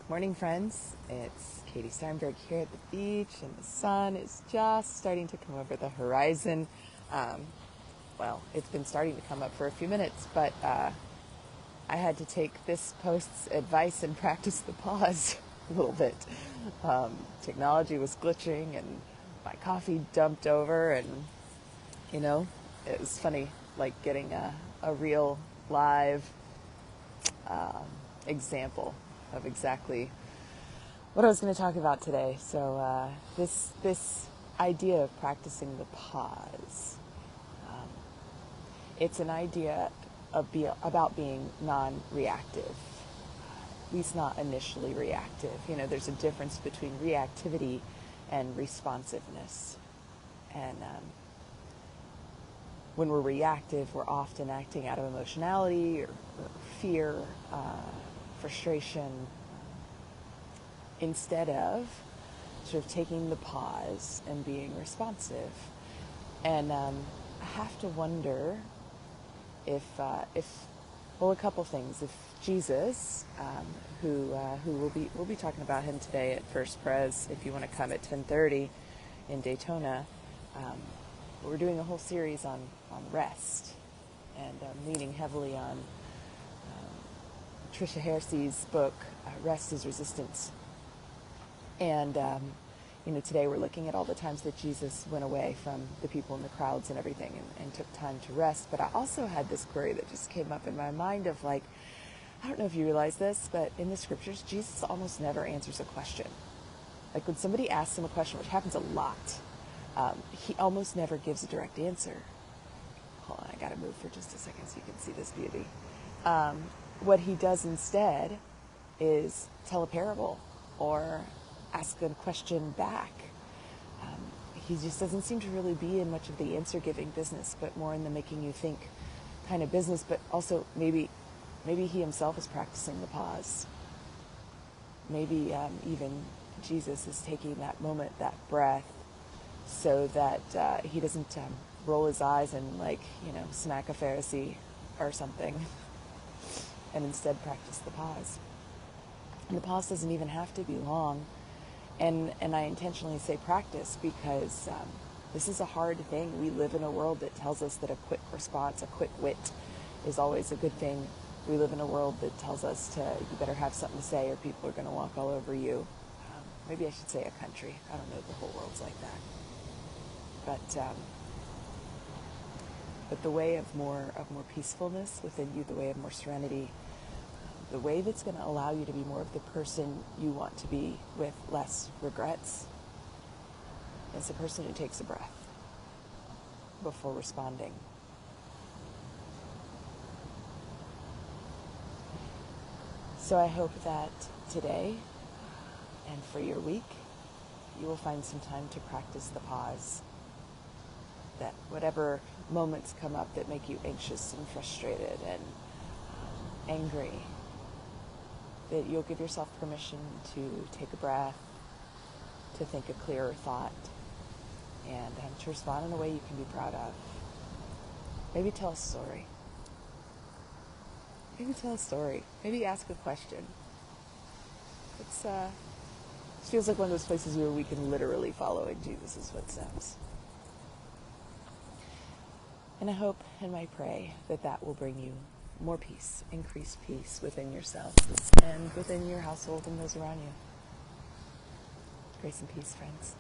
Morning, friends. It's Katie Steinberg here at the beach, and the sun is just starting to come over the horizon. It's been starting to come up for a few minutes, but I had to take this post's advice and practice the pause a little bit. Technology was glitching, and my coffee dumped over, and it was funny, like getting a real live example of exactly what I was going to talk about today. So this idea of practicing the pause, it's an idea about being non-reactive, at least not initially reactive. There's a difference between reactivity and responsiveness. And when we're reactive, we're often acting out of emotionality or fear, frustration, instead of sort of taking the pause and being responsive. And I have to wonder if a couple things. If Jesus, who we'll be talking about him today at First Pres, if you want to come at 10:30 in Daytona. We're doing a whole series on rest, and leaning heavily on Tricia Hersey's book, Rest is Resistance. And, today we're looking at all the times that Jesus went away from the people and the crowds and everything and took time to rest. But I also had this query that just came up in my mind of I don't know if you realize this, but in the scriptures, Jesus almost never answers a question. Like when somebody asks him a question, which happens a lot, he almost never gives a direct answer. Hold on, I gotta move for just a second so you can see this beauty. What he does instead is tell a parable or ask a question back. He just doesn't seem to really be in much of the answer-giving business, but more in the making you think kind of business. But also maybe he himself is practicing the pause. Maybe even Jesus is taking that moment, that breath, so that he doesn't roll his eyes and smack a Pharisee or something, and instead practice the pause. And the pause doesn't even have to be long. And I intentionally say practice because this is a hard thing. We live in a world that tells us that a quick response, a quick wit is always a good thing. We live in a world that tells us you better have something to say or people are going to walk all over you. Maybe I should say a country. I don't know if the whole world's like that. But the way of more peacefulness within you, the way of more serenity, the way that's going to allow you to be more of the person you want to be with less regrets, is the person who takes a breath before responding. So I hope that today and for your week, you will find some time to practice the pause. That whatever moments come up that make you anxious and frustrated and angry, that you'll give yourself permission to take a breath, to think a clearer thought, and to respond in a way you can be proud of. Maybe tell a story. Maybe ask a question. It feels like one of those places where we can literally follow in Jesus' footsteps. And I hope and I pray that will bring you more peace, increased peace within yourself and within your household and those around you. Grace and peace, friends.